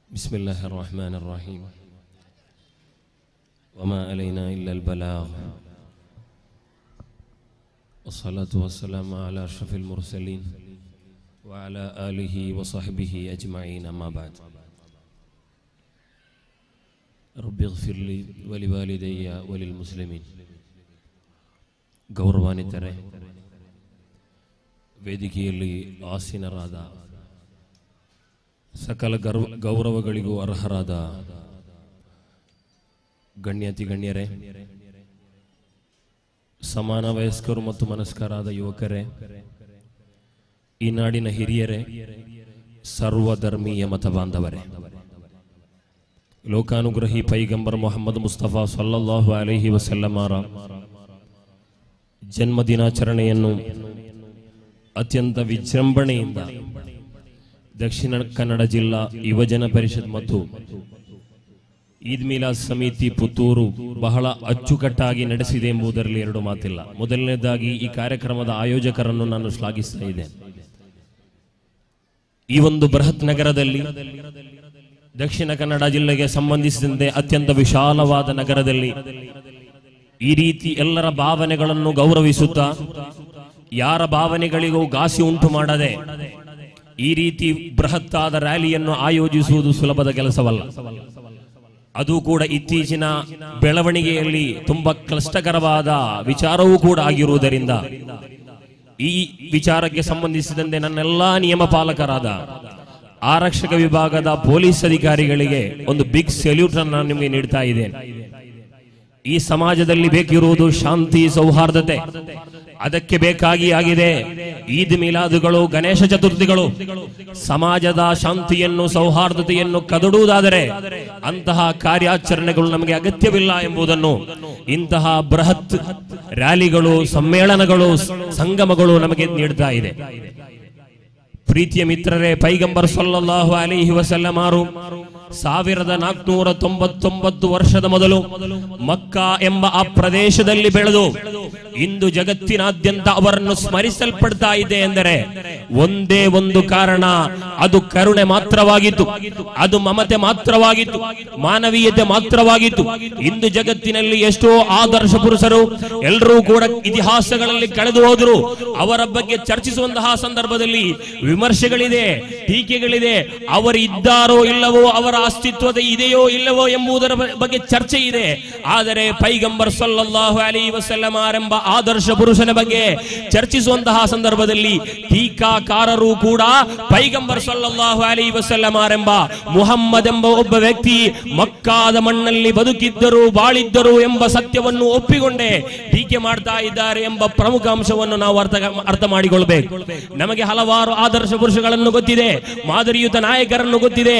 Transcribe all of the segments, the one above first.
بسم الله الرحمن الرحيم وما علينا إلا البلاغ والصلاة والسلام على أشرف المرسلين وعلى آله وصحبه أجمعين أما بعد رب اغفر لي ولوالدي وللمسلمين ಗೌರವಾನ್ವಿತರೇ, ವೇದಿಕೆಯಲ್ಲಿ ಆಸೀನರಾದ ಸಕಲ ಗೌರವಗಳಿಗೂ ಅರ್ಹರಾದ ಗಣ್ಯಾತಿ ಗಣ್ಯರೇ, ಸಮಾನ ವಯಸ್ಕರು ಮತ್ತು ಮನಸ್ಕರಾದ ಯುವಕರೇ, ಈ ನಾಡಿನ ಹಿರಿಯರೇ, ಸರ್ವಧರ್ಮೀಯ ಮತ ಬಾಂಧವರೇ, ಲೋಕಾನುಗ್ರಹಿ ಪೈಗಂಬರ್ ಮೊಹಮ್ಮದ್ ಮುಸ್ತಫಾ ಸಲ್ಲಲ್ಲಾಹು ಅಲೈಹಿ ವಸಲ್ಲಮರ ಜನ್ಮದಿನಾಚರಣೆಯನ್ನು ಅತ್ಯಂತ ವಿಜೃಂಭಣೆಯಿಂದ ದಕ್ಷಿಣ ಕನ್ನಡ ಜಿಲ್ಲಾ ಯುವಜನ ಪರಿಷತ್ ಮತ್ತು ಈದ್ ಮಿಲಾದ್ ಸಮಿತಿ ಪುತ್ತೂರು ಬಹಳ ಅಚ್ಚುಕಟ್ಟಾಗಿ ನಡೆಸಿದೆ ಎಂಬುದರಲ್ಲಿ ಎರಡು ಮಾತಿಲ್ಲ. ಮೊದಲನೇದಾಗಿ ಈ ಕಾರ್ಯಕ್ರಮದ ಆಯೋಜಕರನ್ನು ನಾನು ಶ್ಲಾಘಿಸ್ತಾ ಇದ್ದೇನೆ. ಈ ಒಂದು ಬೃಹತ್ ನಗರದಲ್ಲಿ, ದಕ್ಷಿಣ ಕನ್ನಡ ಜಿಲ್ಲೆಗೆ ಸಂಬಂಧಿಸಿದಂತೆ ಅತ್ಯಂತ ವಿಶಾಲವಾದ ನಗರದಲ್ಲಿ ಈ ರೀತಿ ಎಲ್ಲರ ಭಾವನೆಗಳನ್ನು ಗೌರವಿಸುತ್ತಾ, ಯಾರ ಭಾವನೆಗಳಿಗೂ ಘಾಸಿ ಉಂಟು ಮಾಡದೆ ಈ ರೀತಿ ಬೃಹತ್ತಾದ ರ್ಯಾಲಿಯನ್ನು ಆಯೋಜಿಸುವುದು ಸುಲಭದ ಕೆಲಸವಲ್ಲ. ಅದು ಕೂಡ ಇತ್ತೀಚಿನ ಬೆಳವಣಿಗೆಯಲ್ಲಿ ತುಂಬಾ ಕ್ಲಿಷ್ಟಕರವಾದ ವಿಚಾರವೂ ಕೂಡ ಆಗಿರುವುದರಿಂದ ಈ ವಿಚಾರಕ್ಕೆ ಸಂಬಂಧಿಸಿದಂತೆ ನನ್ನೆಲ್ಲಾ ನಿಯಮ ಪಾಲಕರಾದ ಆರಕ್ಷಕ ವಿಭಾಗದ ಪೊಲೀಸ್ ಅಧಿಕಾರಿಗಳಿಗೆ ಒಂದು ಬಿಗ್ ಸೆಲ್ಯೂಟ್ ಅನ್ನು ನಿಮಗೆ ನೀಡ್ತಾ ಇದ್ದೇನೆ. ಈ ಸಮಾಜದಲ್ಲಿ ಬೇಕಿರುವುದು ಶಾಂತಿ, ಸೌಹಾರ್ದತೆ. ಅದಕ್ಕೆ ಬೇಕಾಗಿ ಆಗಿದೆ ಈದ್ ಮಿಲಾದುಗಳು, ಗಣೇಶ ಚತುರ್ಥಿಗಳು. ಸಮಾಜದ ಶಾಂತಿಯನ್ನು, ಸೌಹಾರ್ದತೆಯನ್ನು ಕದಡುವುದಾದರೆ ಅಂತಹ ಕಾರ್ಯಾಚರಣೆಗಳು ನಮಗೆ ಅಗತ್ಯವಿಲ್ಲ ಎಂಬುದನ್ನು ಇಂತಹ ಬೃಹತ್ ರ್ಯಾಲಿಗಳು, ಸಮ್ಮೇಳನಗಳು, ಸಂಗಮಗಳು ನಮಗೆ ನೀಡ್ತಾ ಇದೆ. ಪ್ರೀತಿಯ ಮಿತ್ರರೇ, ಪೈಗಂಬರ್ ಸಲ್ಲಲ್ಲಾಹು ಅಲೈಹಿ ವಸಲ್ಲಮರು 1499 ವರ್ಷದ ಮೊದಲು ಮಕ್ಕಾ ಎಂಬ ಆ ಪ್ರದೇಶದಲ್ಲಿ ಬೆಳೆದು ಇಂದು ಜಗತ್ತಿನಾದ್ಯಂತ ಅವರನ್ನು ಸ್ಮರಿಸಲ್ಪಡ್ತಾ ಇದೆ ಎಂದರೆ ಒಂದೇ ಒಂದು ಕಾರಣ. ಅದು ಕರುಣೆ ಮಾತ್ರವಾಗಿತ್ತು, ಅದು ಮಮತೆ ಮಾತ್ರವಾಗಿತ್ತು, ಮಾನವೀಯತೆ ಮಾತ್ರವಾಗಿತ್ತು. ಇಂದು ಜಗತ್ತಿನಲ್ಲಿ ಎಷ್ಟೋ ಆದರ್ಶ ಪುರುಷರು ಎಲ್ಲರೂ ಕೂಡ ಇತಿಹಾಸಗಳಲ್ಲಿ ಕಳೆದು ಹೋದರು. ಅವರ ಬಗ್ಗೆ ಚರ್ಚಿಸುವಂತಹ ಸಂದರ್ಭದಲ್ಲಿ ವಿಮರ್ಶೆಗಳಿದೆ, ಟೀಕೆಗಳಿದೆ. ಅವರು ಇದ್ದಾರೋ ಇಲ್ಲವೋ, ಅವರ ಅಸ್ತಿತ್ವದ ಇದೆಯೋ ಇಲ್ಲವೋ ಎಂಬುದರ ಬಗ್ಗೆ ಚರ್ಚೆ ಇದೆ. ಆದರೆ ಪೈಗಂಬರ್ ಸಲ್ಲಲ್ಲಾಹು ಅಲೈಹಿ ವಸಲ್ಲಮರೆಂಬ ಆದರ್ಶ ಪುರುಷನ ಬಗ್ಗೆ ಚರ್ಚಿಸುವಂತಹ ಸಂದರ್ಭದಲ್ಲಿ ಟೀಕಾಕಾರರು ಕೂಡ ಪೈಗಂಬರ್ ಸಲ್ಲಲ್ಲಾಹು ಅಲೈಹಿ ವಸಲ್ಲಮರೆಂಬ ಮುಹಮ್ಮದ್ ಎಂಬ ಒಬ್ಬ ವ್ಯಕ್ತಿ ಮಕ್ಕಾದ ಮಣ್ಣಲ್ಲಿ ಬದುಕಿದ್ದರು, ಬಾಳಿದ್ದರು ಎಂಬ ಸತ್ಯವನ್ನು ಒಪ್ಪಿಕೊಂಡೇ ಟೀಕೆ ಮಾಡ್ತಾ ಇದ್ದಾರೆ ಎಂಬ ಪ್ರಮುಖ ಅಂಶವನ್ನು ನಾವು ಅರ್ಥ ಮಾಡಿಕೊಳ್ಬೇಕು. ನಮಗೆ ಹಲವಾರು ಆದರ್ಶ ಪುರುಷಗಳನ್ನು ಗೊತ್ತಿದೆ, ಮಾದರಿಯುತ ನಾಯಕರನ್ನು ಗೊತ್ತಿದೆ.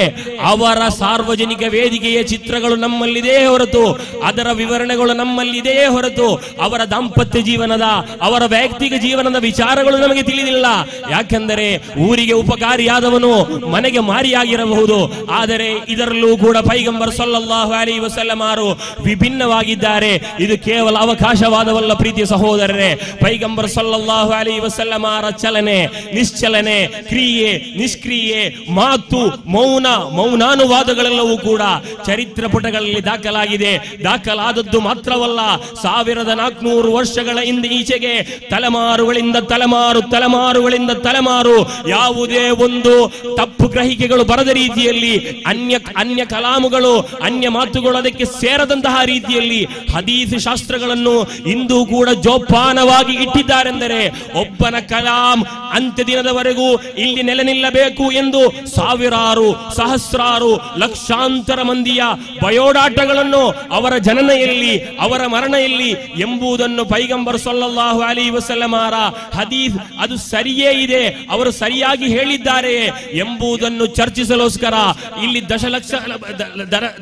ಅವರ ಸಾರ್ವಜನಿಕ ವೇದಿಕೆಯ ಚಿತ್ರಗಳು ನಮ್ಮಲ್ಲಿದೆಯೇ ಹೊರತು, ಅದರ ವಿವರಣೆಗಳು ನಮ್ಮಲ್ಲಿದೆಯೇ ಹೊರತು, ಅವರ ದಾಂಪತ್ಯ ಜೀವನದ, ಅವರ ವೈಯಕ್ತಿಕ ಜೀವನದ ವಿಚಾರಗಳು ನಮಗೆ ತಿಳಿದಿಲ್ಲ. ಯಾಕೆಂದರೆ ಊರಿಗೆ ಉಪಕಾರಿಯಾದವನು ಮನೆಗೆ ಮಾರಿಯಾಗಿರಬಹುದು. ಆದರೆ ಇದರಲ್ಲೂ ಕೂಡ ಪೈಗಂಬರ್ ಸಲ್ಲಲ್ಲಾಹು ಅಲೈಹಿ ವಸಲ್ಲಮರು ವಿಭಿನ್ನವಾಗಿದ್ದಾರೆ. ಇದು ಕೇವಲ ಅವಕಾಶವಾದವಲ್ಲ ಪ್ರೀತಿಯ ಸಹೋದರರೇ. ಪೈಗಂಬರ್ ಸಲ್ಲಲ್ಲಾಹು ಅಲೈಹಿ ವಸಲ್ಲಮರ ಚಲನೆ, ನಿಶ್ಚಲನೆ, ಕ್ರಿಯೆ, ನಿಷ್ಕ್ರಿಯೆ, ಮಾತು, ಮೌನಾನುವಾದಗಳೆಲ್ಲವೂ ಕೂಡ ಚರಿತ್ರ ಪುಟಗಳಲ್ಲಿ ದಾಖಲಾಗಿದೆ. ದಾಖಲಾದದ್ದು ಮಾತ್ರವಲ್ಲ, 1400 ವರ್ಷಗಳ ಹಿಂದೆ ಈಚೆಗೆ ತಲೆಮಾರುಗಳಿಂದ ತಲೆಮಾರು ಯಾವುದೇ ಒಂದು ತಪ್ಪು ಗ್ರಹಿಕೆಗಳು ಬರದ ರೀತಿಯಲ್ಲಿ, ಅನ್ಯ ಕಲಾಮುಗಳು, ಅನ್ಯ ಮಾತುಗಳು ಅದಕ್ಕೆ ಸೇರದಂತಹ ರೀತಿಯಲ್ಲಿ ಹದೀಸ್ ಶಾಸ್ತ್ರಗಳನ್ನು ಇಂದು ಕೂಡ ಜೋಪಾನವಾಗಿ ಇಟ್ಟಿದ್ದಾರೆಂದರೆ ಒಬ್ಬನ ಕಲಾಂ ಅಂತ್ಯ ದಿನದವರೆಗೂ ಇಲ್ಲಿ ನೆಲೆ ನಿಲ್ಲಬೇಕು ಎಂದು ಸಾವಿರಾರು, ಸಹಸ್ರಾರು, ಲಕ್ಷಾಂತರ ಮಂದಿಯ ಬಯೋಡಾಟಗಳನ್ನು ಅವರ ಜನನ ಎಲ್ಲಿ, ಅವರ ಮರಣ ಎಲ್ಲಿ ಎಂಬುದನ್ನು ಪೈಗಂಬರ್ ಸಲ್ಲಲ್ಲಾಹು ಅಲೈಹಿ ವಸಲ್ಲಮರ ಹದೀಸ್ ಅದು ಸರಿಯೇ ಇದೆ, ಅವರು ಸರಿಯಾಗಿ ಹೇಳಿದ್ದಾರೆ ಎಂಬುದನ್ನು ಚರ್ಚಿಸಲೋಸ್ಕರ ಇಲ್ಲಿ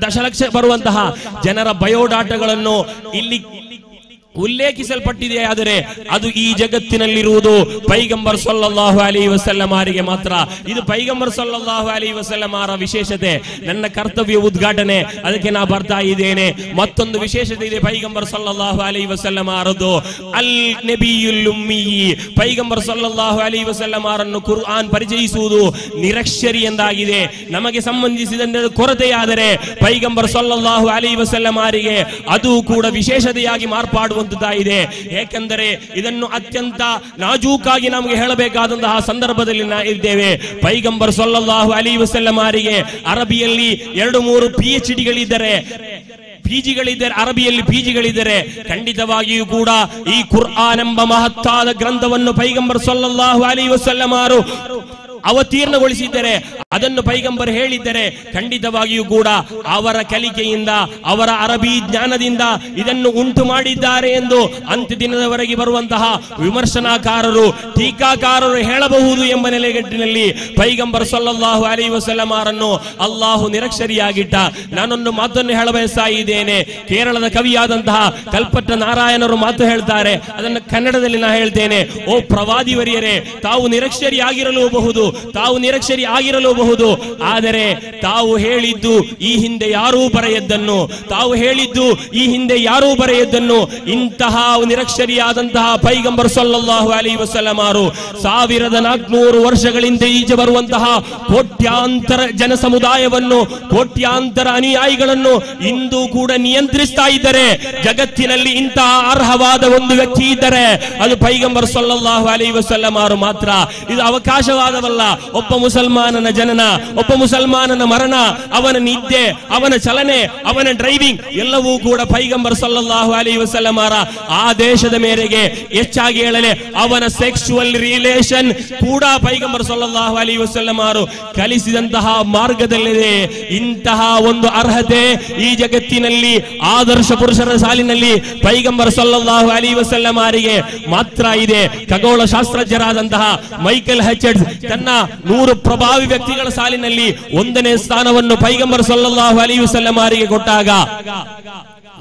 ದಶಲಕ್ಷ ಬರುವಂತಹ ಜನರ ಬಯೋಡಾಟಗಳನ್ನು ಇಲ್ಲಿ ಉಲ್ಲೇಖಿಸಲ್ಪಟ್ಟಿದೆ. ಆದರೆ ಅದು ಈ ಜಗತ್ತಿನಲ್ಲಿರುವುದು ಪೈಗಂಬರ್ ಸಲ್ಲಲ್ಲಾಹು ಅಲೈಹಿ ವಸಲ್ಲಂ ಅವರಿಗೆ ಮಾತ್ರ. ಇದು ಪೈಗಂಬರ್ ಸಲ್ಲಲ್ಲಾಹು ಅಲೈಹಿ ವಸಲ್ಲಂ ಅವರ ವಿಶೇಷತೆ. ನನ್ನ ಕರ್ತವ್ಯ ಉದ್ಘಾಟನೆ, ಅದಕ್ಕೆ ನಾ ಬರ್ತಾ ಇದ್ದೇನೆ. ಮತ್ತೊಂದು ವಿಶೇಷತೆ ಇದೆ ಪೈಗಂಬರ್ ಸಲ್ಲಲ್ಲಾಹು ಅಲೈಹಿ ವಸಲ್ಲಂ ಅವರದ್ದು, ಅಲ್ ನಬಿಯುಲ್ ಉಮ್ಮಿ. ಪೈಗಂಬರ್ ಸಲ್ಲಲ್ಲಾಹು ಅಲೈಹಿ ವಸಲ್ಲಂ ಅವರನ್ನು ಕುರ್ಆನ್ ಪರಿಚಯಿಸುವುದು ನಿರಕ್ಷರಿ ಎಂದಾಗಿದೆ. ನಮಗೆ ಸಂಬಂಧಿಸಿದ ಕೊರತೆಯಾದರೆ ಪೈಗಂಬರ್ ಸಲ್ಲಲ್ಲಾಹು ಅಲೈಹಿ ವಸಲ್ಲಂ ಅವರಿಗೆ ಅದು ಕೂಡ ವಿಶೇಷತೆಯಾಗಿ ಮಾರ್ಪಾಡುವಂತದ್ದಾಗಿದೆ. ಏಕೆಂದರೆ ಇದನ್ನು ಅತ್ಯಂತ ನಾಜೂಕಾಗಿ ನಮಗೆ ಹೇಳಬೇಕಾದಂತಹ ಸಂದರ್ಭದಲ್ಲಿ ಇದ್ದೇವೆ. ಪೈಗಂಬರ್ ಸಲ್ಲಲ್ಲಾಹು ಅಲೈಹಿ ವಸಲ್ಲಂ ಅವರಿಗೆ ಅರಬಿಯಲ್ಲಿ 2-3 PhD ಗಳಿದ್ದರೆ, ಅರಬಿಯಲ್ಲಿ ಪಿಜಿಗಳಿದ್ದರೆ, ಖಂಡಿತವಾಗಿಯೂ ಕೂಡ ಈ ಕುರ್ಆನ್ ಎಂಬ ಮಹತ್ತಾದ ಗ್ರಂಥವನ್ನು ಪೈಗಂಬರ್ ಸಲ್ಲಲ್ಲಾಹು ಅಲೈಹಿ ವಸಲ್ಲಂ ಅವರು ಅವತೀರ್ಣಗೊಳಿಸಿದ್ದರೆ, ಅದನ್ನು ಪೈಗಂಬರ್ ಹೇಳಿದ್ದರೆ, ಖಂಡಿತವಾಗಿಯೂ ಕೂಡ ಅವರ ಕಲಿಕೆಯಿಂದ, ಅವರ ಅರಬಿ ಜ್ಞಾನದಿಂದ ಇದನ್ನು ಉಂಟು ಮಾಡಿದ್ದಾರೆ ಎಂದು ಅಂತ್ಯ ದಿನದವರೆಗೆ ಬರುವಂತಹ ವಿಮರ್ಶನಾಕಾರರು, ಟೀಕಾಕಾರರು ಹೇಳಬಹುದು ಎಂಬ ನೆಲೆಗಟ್ಟಿನಲ್ಲಿ ಪೈಗಂಬರ್ ಸಲ್ಲಲ್ಲಾಹು ಅಲೈಹಿ ವಸಲ್ಲಂ ಅವರನ್ನು ಅಲ್ಲಾಹು ನಿರಕ್ಷರಿಯಾಗಿಟ್ಟ. ನಾನೊಂದು ಮಾತನ್ನು ಹೇಳಬಯಸ್ತಾ ಇದ್ದೇನೆ. ಕೇರಳದ ಕವಿಯಾದಂತಹ ಕಲ್ಪಟ್ಟ ನಾರಾಯಣರು ಮಾತು ಹೇಳ್ತಾರೆ, ಅದನ್ನು ಕನ್ನಡದಲ್ಲಿ ನಾ ಹೇಳ್ತೇನೆ. ಓ ಪ್ರವಾದಿವರಿಯರೇ, ತಾವು ನಿರಕ್ಷರಿಯಾಗಿರಲೂಬಹುದು, ತಾವು ನಿರಕ್ಷರಿ ಆಗಿರಲೂಬಹುದು, ಆದರೆ ತಾವು ಹೇಳಿದ್ದು ಈ ಹಿಂದೆ ಯಾರೂ ಬರೆಯದ್ದನ್ನು, ತಾವು ಹೇಳಿದ್ದು ಈ ಹಿಂದೆ ಯಾರೂ ಬರೆಯದ್ದನ್ನು ಇಂತಹ ನಿರಕ್ಷರಿಯಾದಂತಹ ಪೈಗಂಬರ್ ಸಲ್ಲಲ್ಲಾಹು ಅಲೈಹಿ ವಸಲ್ಲಂ ಅವರು 1400 ವರ್ಷಗಳಿಂದ ಈಚೆ ಬರುವಂತಹ ಕೋಟ್ಯಾಂತರ ಜನ ಸಮುದಾಯವನ್ನು, ಕೋಟ್ಯಾಂತರ ಅನುಯಾಯಿಗಳನ್ನು ಇಂದು ಕೂಡ ನಿಯಂತ್ರಿಸ್ತಾ ಇದ್ದಾರೆ. ಜಗತ್ತಿನಲ್ಲಿ ಇಂತಹ ಅರ್ಹವಾದ ಒಂದು ವ್ಯಕ್ತಿ ಇದ್ದರೆ ಅದು ಪೈಗಂಬರ್ ಸಲ್ಲಲ್ಲಾಹು ಅಲೈಹಿ ವಸಲ್ಲಂ ಅವರು ಮಾತ್ರ. ಇದು ಅವಕಾಶವಾದವಲ್ಲ. ಒಬ್ಬ ಮುಸಲ್ಮಾನನ ಜನನ, ಒಬ್ಬ ಮುಸಲ್ಮಾನನ ಮರಣ, ಅವನ ನಿದ್ದೆ, ಅವನ ಚಲನೆ, ಅವನ ಡ್ರೈವಿಂಗ್ ಎಲ್ಲವೂ ಕೂಡ ಪೈಗಂಬರ್ ಸಲ್ಲಲ್ಲಾಹು ಅಲೈಹಿ ವಸಲ್ಲಂ ಅವರ ಆದೇಶದ ಮೇರೆಗೆ, ಹೆಚ್ಚಾಗಿ ಹೇಳಲೆ ಅವನ ಸೆಕ್ಸುವಲ್ ರಿಲೇಷನ್ ಕೂಡ ಪೈಗಂಬರ್ ಸಲ್ಲಲ್ಲಾಹು ಅಲೈಹಿ ವಸಲ್ಲಂ ಅವರು ಕಲಿಸಿದಂತಹ ಮಾರ್ಗದಲ್ಲಿದೆ. ಇಂತಹ ಒಂದು ಅರ್ಹತೆ ಈ ಜಗತ್ತಿನಲ್ಲಿ ಆದರ್ಶ ಪುರುಷರ ಸಾಲಿನಲ್ಲಿ ಪೈಗಂಬರ್ ಸಲ್ಲಲ್ಲಾಹು ಅಲೈಹಿ ವಸಲ್ಲಂ ಅವರಿಗೆ ಮಾತ್ರ ಇದೆ. ಖಗೋಳ ಶಾಸ್ತ್ರಜ್ಞರಾದಂತಹ ಮೈಕೆಲ್ ಹಚರ್ಡ್ ತನ್ನ 100 ಪ್ರಭಾವಿ ವ್ಯಕ್ತಿಗಳ ಸಾಲಿನಲ್ಲಿ 1ನೇ ಸ್ಥಾನವನ್ನು ಪೈಗಂಬರ್ ಸಲ್ಲಲ್ಲಾಹು ಅಲೈಹಿ ವಸಲ್ಲಂ ಅವರಿಗೆ ಕೊಟ್ಟಾಗ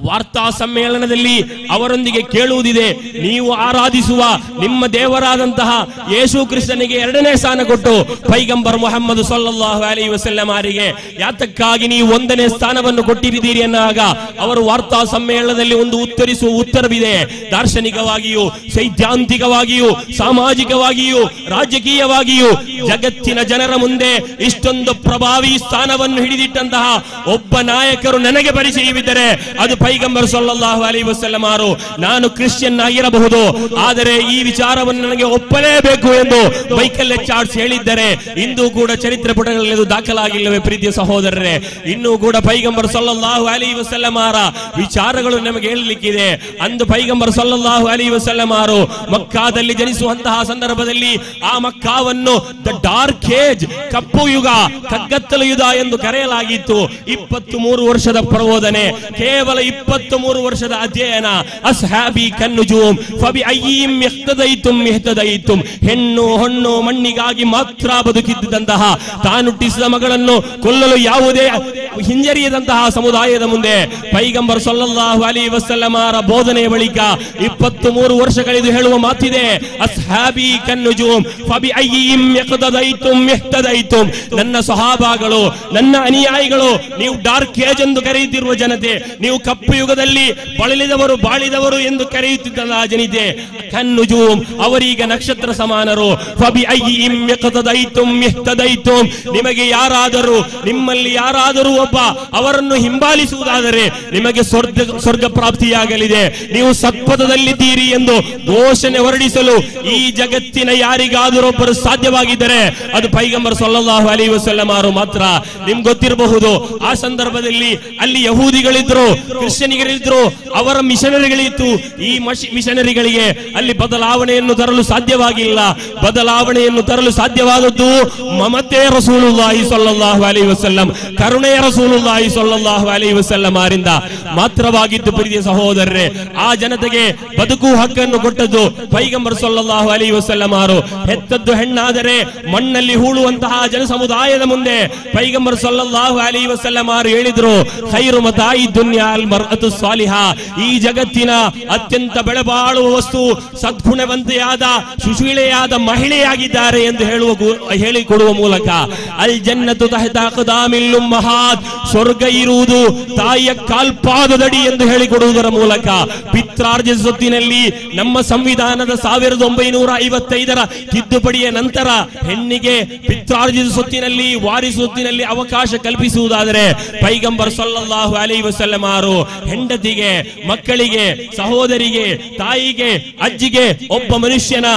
ವಾರ್ತಾ ಸಮ್ಮೇಳನದಲ್ಲಿ ಅವರೊಂದಿಗೆ ಕೇಳುವುದಿದೆ, ನೀವು ಆರಾಧಿಸುವ ನಿಮ್ಮ ದೇವರಾದಂತಹ ಯೇಸು ಕ್ರಿಸ್ತನಿಗೆ 2ನೇ ಸ್ಥಾನ ಕೊಟ್ಟು ಪೈಗಂಬರ್ ಮುಹಮ್ಮದ್ ಸಲ್ಲಲ್ಲಾಹು ಅಲೈಹಿ ವಸಲ್ಲಂ ಅವರಿಗೆ ಯಾತಕ್ಕಾಗಿ ನೀವು 1ನೇ ಸ್ಥಾನವನ್ನು ಕೊಟ್ಟಿದ್ದೀರಿ ಎನ್ನುವಾಗ ಅವರು ವಾರ್ತಾ ಸಮ್ಮೇಳನದಲ್ಲಿ ಒಂದು ಉತ್ತರಿಸುವ ಉತ್ತರವಿದೆ. ದಾರ್ಶನಿಕವಾಗಿಯೂ, ಸೈದ್ಧಾಂತಿಕವಾಗಿಯೂ, ಸಾಮಾಜಿಕವಾಗಿಯೂ, ರಾಜಕೀಯವಾಗಿಯೂ ಜಗತ್ತಿನ ಜನರ ಮುಂದೆ ಇಷ್ಟೊಂದು ಪ್ರಭಾವಿ ಸ್ಥಾನವನ್ನು ಹಿಡಿದಿಟ್ಟಂತಹ ಒಬ್ಬ ನಾಯಕರು ನನಗೆ ಪರಿಚಯವಿದ್ದರೆ ಅದು ಪೈಗಂಬರ್ ಸಲ್ಲಲ್ಲಾಹು ಅಲೈಹಿ ವಸಲ್ಲಂ ಅವರು. ನಾನು ಕ್ರಿಶ್ಚಿಯನ್ ಆಗಿರಬಹುದು, ಆದರೆ ಈ ವಿಚಾರವನ್ನು ನನಗೆ ಒಪ್ಪಲೇಬೇಕು ಎಂದು ಮೈಕೆಲ್ ಹಚರ್ಡ್ ಹೇಳಿದ್ದರೆ ಇಂದು ಕೂಡ ಚರಿತ್ರೆ ಪುಟಗಳಲ್ಲಿ ದಾಖಲಾಗಿಲ್ಲವೇ ಪ್ರೀತಿಯ ಸಹೋದರರೇ? ಇನ್ನೂ ಕೂಡ ಪೈಗಂಬರ್ ಸಲ್ಲಲ್ಲಾಹು ಅಲೈಹಿ ವಸಲ್ಲಂ ಅವರ ವಿಚಾರಗಳು ನಮಗೆ ಹೇಳಲಿಕ್ಕಿದೆ. ಅಂದು ಪೈಗಂಬರ್ ಸಲ್ಲಲ್ಲಾಹು ಅಲೈಹಿ ವಸಲ್ಲಂ ಅವರು ಮಕ್ಕಾದಲ್ಲಿ ಜನಿಸುವಂತಹ ಸಂದರ್ಭದಲ್ಲಿ ಆ ಮಕ್ಕಾವನ್ನು ದ ಡಾರ್ಕ್ ಏಜ್, ಕಪ್ಪು ಯುಗ, ಕಗ್ಗತ್ತಲು ಯುಗ ಎಂದು ಕರೆಯಲಾಗಿತ್ತು. 23 ವರ್ಷದ ಪ್ರಬೋಧನೆ, ಕೇವಲ 23 ವರ್ಷದ ಅಧ್ಯಯನ. ಅಸ್ಹಾಬಿ ಕನ್ನುಜೂಮ್ ಫಬಿ ಅಯ್ಯಿಂ ಇಹ್ತದೈತುಂ ಇಹ್ತದೈತುಂ. ಹೆಣ್ಣು ಹೊಣ್ಣು ಮಣ್ಣಿಗಾಗಿ ಮಾತ್ರ ಬದುಕಿದ್ದಂತಹ, ತಾನುಟ್ಟಿಸಿದ ಮಗಳನ್ನು ಕೊಲ್ಲಲು ಯಾವುದೇ ಹಿಂಜರಿಯದಂತಹ ಸಮುದಾಯದ ಮುಂದೆ ಪೈಗಂಬರ್ ಸಲ್ಲಲ್ಲಾಹು ಅಲೈಹಿ ವಸಲ್ಲಂ ಅವರ ಬೋಧನೆಯ ಬಳಿಕ 23 ವರ್ಷಗಳಿದು ಹೇಳುವ ಮಾತಿದೆ, ಅಸ್ಹಾಬಿ ಕನ್ನುಜೂಮ್ ಫಬಿ ಅಯ್ಯಿಂ ಇಹ್ತದೈತುಂ ಇಹ್ತದೈತುಂ. ನನ್ನ ಸಹಾಬಾಗಳು, ನನ್ನ ಅನುಯಾಯಿಗಳು, ನೀವು ಡಾರ್ಕ್ ಏಜ್ ಎಂದು ಕರೆಯುತ್ತಿರುವ ಜನತೆ, ನೀವು ಕಪ್ಪು ಯುಗದಲ್ಲಿ ಬಳಲಿದವರು, ಬಾಳಿದವರು ಎಂದು ಕರೆಯುತ್ತಿದ್ದ ಜನತೆ, ಕನ್ನುಜೂಮ್ ಅವರೀಗ ನಕ್ಷತ್ರ ಸಮಾನರು. ಫಬಿ ಅಯ್ಯಿಂ ಇಹ್ತದೈತುಂ ಇಹ್ತದೈತುಂ. ನಿಮಗೆ ಯಾರಾದರೂ, ನಿಮ್ಮಲ್ಲಿ ಯಾರಾದರೂ ಒಬ್ಬ ಅವರನ್ನು ಹಿಂಬಾಲಿಸುವುದಾದರೆ ನಿಮಗೆ ಸ್ವರ್ಗ ಪ್ರಾಪ್ತಿಯಾಗಲಿದೆ, ನೀವು ಸತ್ಪಥದಲ್ಲಿದ್ದೀರಿ ಎಂದು ಘೋಷಣೆ ಹೊರಡಿಸಲು ಈ ಜಗತ್ತಿನ ಯಾರಿಗಾದರೊಬ್ಬರು ಸಾಧ್ಯವಾಗಿದ್ದರೆ ಅದು ಪೈಗಂಬರ್ ಸಲ್ಲಲ್ಲಾಹು ಅಲೈಹಿ ವಸಲ್ಲಂ ಅವರು ಮಾತ್ರ. ನಿಮ್ಗೆ ಗೊತ್ತಿರಬಹುದು, ಆ ಸಂದರ್ಭದಲ್ಲಿ ಅಲ್ಲಿ ಯಹೂದಿಗಳಿದ್ರು, ಕ್ರಿಶ್ಚಿಯನಿಗಳಿದ್ರು, ಅವರ ಮಿಷನರಿಗಳಿತ್ತು. ಈ ಮಿಷನರಿಗಳಿಗೆ ಅಲ್ಲಿ ಬದಲಾವಣೆಯನ್ನು ತರಲು ಸಾಧ್ಯವಾಗಿಲ್ಲ. ಬದಲಾವಣೆಯನ್ನು ತರಲು ಸಾಧ್ಯವಾದದ್ದು ಮಮತೆ ರಸೂಲುಲ್ಲಾಹಿ ಸಲ್ಲಲ್ಲಾಹು ಅಲೈಹಿ ವಸಲ್ಲಂ, ಕರುಣೆಯ ರಸೂಲುಲ್ಲಾಹಿ ಸ್ವಲ್ಲಲ್ಲಾಹು ಅಲೈಹಿ ವಸಲ್ಲಂ ಅವರಿಂದ ಮಾತ್ರವಾಗಿದ್ದು ಪ್ರೀತಿಯ ಸಹೋದರರೇ, ಆ ಜನತೆಗೆ ಬದುಕು ಹಕ್ಕನ್ನು ಕೊಟ್ಟದ್ದು ಪೈಗಂಬರ್ ಸಲ್ಲಲ್ಲಾಹು ಅಲೈಹಿ ವಸಲ್ಲಂ ಅವರು. ಹೆತ್ತದ್ದು ಹೆಣ್ಣಾದರೆ ಮಣ್ಣಲ್ಲಿ ಹೂಳುವಂತಹ ಜನ ಸಮುದಾಯದ ಮುಂದೆ ಪೈಗಂಬರ್ ಸಲ್ಲಲ್ಲಾಹು ಅಲೈಹಿ ವಸಲ್ಲಂ ಅವರು ಹೇಳಿದ್ರು, ಖೈರು ಮತಾಯಿ ದುನ್ಯಾ ಅಲ್ ಮರ್ಅತು ಸಾಲಿಹಾ, ಈ ಜಗತ್ತಿನ ಅತ್ಯಂತ ಬೆಲೆಬಾಳುವ ವಸ್ತು ಸದ್ಗುಣವಂತೆಯಾದ ಸುಶೀಲೆಯಾದ ಮಹಿಳೆಯಾಗಿದ್ದಾರೆ ಎಂದು ಹೇಳಿಕೊಡುವ ಮೂಲಕ ಅಲ್ ಜನ್ನತು ತಹತ ಅಕ್ದಾಮಿಲ್ ಉಮ್ಮಹಾತ್, ಸ್ವರ್ಗ ಇರುವುದು ತಾಯಿಯ ಕಾಲ್ಪಾದದಡಿ ಎಂದು ಹೇಳಿಕೊಡುವುದರ ಮೂಲಕ ಪಿತ್ರಾರ್ಜಿತ ಸ್ವತ್ತಿನಲ್ಲಿ ನಮ್ಮ ಸಂವಿಧಾನದ 1955ರ ತಿದ್ದುಪಡಿಯ ನಂತರ ಹೆಣ್ಣಿಗೆ ಪಿತ್ರಾರ್ಜಿತ ಸ್ವತ್ತಿನಲ್ಲಿ ವಾರಿಸು ಸ್ವತ್ತಿನಲ್ಲಿ ಅವಕಾಶ ಕಲ್ಪಿಸುವುದಾದರೆ ಪೈಗಂಬರ್ ಸಲ್ಲಲ್ಲಾಹು ಅಲೈಹಿ ವಸಲ್ಲಂ ಅವರು ಹೆಂಡತಿಗೆ, ಮಕ್ಕಳಿಗೆ, ಸಹೋದರಿಗೆ, ತಾಯಿಗೆ, ಅಜ್ಜಿಗೆ ಒಬ್ಬ ಮನುಷ್ಯನ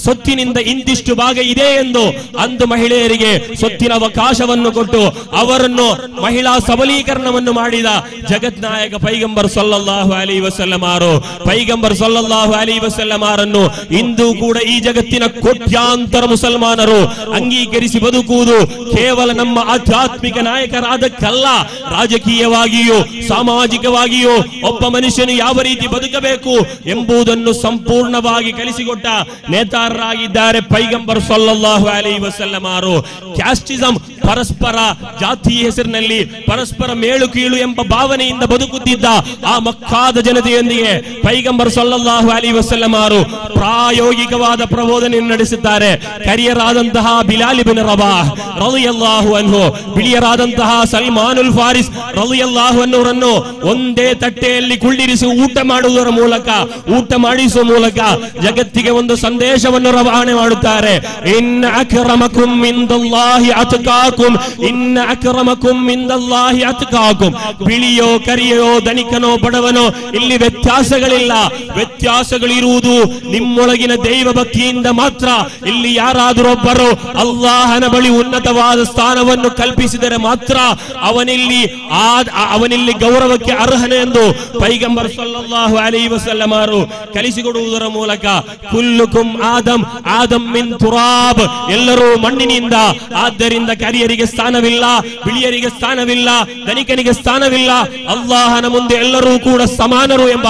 ಸ್ವತ್ತಿನಿಂದ ಇಂತಿಷ್ಟು ಭಾಗ ಇದೆ ಎಂದು ಅಂದು ಮಹಿಳೆಯರಿಗೆ ಸ್ವತ್ತಿನ ಅವಕಾಶವನ್ನು ಕೊಟ್ಟು ಅವರನ್ನು ಮಹಿಳಾ ಸಬಲೀಕರಣವನ್ನು ಮಾಡಿದ ಜಗತ್ನಾಯಕ ಪೈಗಂಬರ್ ಸಲ್ಲಲ್ಲಾಹು ಅಲೈಹಿ ವಸಲ್ಲಂ ಅವರು. ಪೈಗಂಬರ್ ಸಲ್ಲಲ್ಲಾಹು ಅಲೈಹಿ ವಸಲ್ಲಂ ಅವರನ್ನು ಇಂದು ಕೂಡ ಈ ಜಗತ್ತಿನ ಕೋಟ್ಯಾಂತರ ಮುಸಲ್ಮಾನರು ಅಂಗೀಕರಿಸಿ ಬದುಕುವುದು ಕೇವಲ ನಮ್ಮ ಆಧ್ಯಾತ್ಮಿಕ ನಾಯಕರಾದಕ್ಕಲ್ಲ, ರಾಜಕೀಯವಾಗಿಯೂ ಸಾಮಾಜಿಕವಾಗಿಯೂ ಒಬ್ಬ ಮನುಷ್ಯನು ಯಾವ ರೀತಿ ಬದುಕಬೇಕು ಎಂಬುದನ್ನು ಸಂಪೂರ್ಣವಾಗಿ ಕಲಿಸಿಕೊಟ್ಟ ನೇತಾರರಾಗಿದ್ದಾರೆ ಪೈಗಂಬರ್ ಸಲ್ಲಲ್ಲಾಹು ಅಲೈಹಿ ವಸಲ್ಲಂ ಅವರು. ಕ್ಯಾಸ್ಟಿಸಂ, ಪರಸ್ಪರ ಜಾತಿ ಹೆಸರಿನಲ್ಲಿ ಪರಸ್ಪರ ಮೇಲು ಕೀಳು ಎಂಬ ಭಾವನೆಯಿಂದ ಬದುಕುತ್ತಿದ್ದ ಆ ಮಕ್ಕಾದ ಜನತೆಯೊಂದಿಗೆ ಪೈಗಂಬರ್ ಸಲ್ಲಲ್ಲಾಹು ಅಲೈಹಿ ವಸಲ್ಲಂ ಅವರು ಪ್ರಾಯೋಗಿಕವಾದ ಪ್ರಬೋಧನೆಯನ್ನು ನಡೆಸಿದ್ದಾರೆ. ಕರಿಯರಾದಂತಹ ಬಿಲಾಲ್ ಇಬ್ನ್ ರಬಾಹ್ ರಲಿಯಲ್ಲಾಹು ಅನ್ಹು, ಬಿಳಿಯರಾದಂತಹ ಸಲ್ಮಾನುಲ್ ಫಾರಿಸ್ ರಲಿಯಲ್ಲಾಹು ಅನ್ಹುರನ್ನು ಒಂದೇ ತಟ್ಟೆಯಲ್ಲಿ ಕುಳ್ಳಿರಿಸಿ ಊಟ ಮಾಡುವುದರ ಮೂಲಕ, ಊಟ ಮಾಡಿಸುವ ಮೂಲಕ ಜಗತ್ತಿಗೆ ಒಂದು ಸಂದೇಶವನ್ನು ರವಾನೆ ಮಾಡುತ್ತಾರೆ. ಇನ್ನ ಅಕ್ರಮಕುಂ ಇಂದಲ್ಲಾಹಿ ಅತ್ಕಾಕುಂ, ಇನ್ನ ಅಕ್ರಮಕುಂ ಇಂದಲ್ಲಾಹಿ ಅತ್ಕಾಕುಂ. ಬಿಳಿಯೋ ಕರಿಯೋ ಧನಿಕನೋ ಬಡವನೋ ಇಲ್ಲಿ ವ್ಯತ್ಯಾಸಗಳಿಲ್ಲ, ವ್ಯತ್ಯಾಸಗಳಿರುವುದು ನಿಮ್ಮೊಳಗಿನ ದೈವ ಭಕ್ತಿಯಿಂದ ಮಾತ್ರ. ಇಲ್ಲಿ ಯಾರಾದರೂ ಒಬ್ಬರು ಅಲ್ಲಾಹನ ಬಳಿ ಉನ್ನತವಾದ ಸ್ಥಾನವನ್ನು ಕಲ್ಪಿಸಿದರೆ ಮಾತ್ರ ಅವನಿಲ್ಲಿ ಗೌರವಕ್ಕೆ ಅರ್ಹನೆ ಎಂದು ಪೈಗಂಬರ್ ಸಲ್ಲಲ್ಲಾಹು ಅಲೈಹಿ ವಸಲ್ಲಂ ಅವರು ಕಲಿಸಿಕೊಡುವುದರ ಮೂಲಕ ಕುಲ್ಲುಕುಂ ಆದಂ ಆದಂ ಮಿನ್ ತುರಾಬ್, ಎಲ್ಲರೂ ಮಣ್ಣಿನಿಂದ, ಆದ್ದರಿಂದ ಕರಿಯರಿಗೆ ಸ್ಥಾನವಿಲ್ಲ, ಬಿಳಿಯರಿಗೆ ಸ್ಥಾನವಿಲ್ಲ, ಧನಿಕನಿಗೆ ಸ್ಥಾನವಿಲ್ಲ, ಅಲ್ಲಾಹನ ಮುಂದೆ ಎಲ್ಲರೂ ಕೂಡ ಸಮಾನರು ಎಂಬ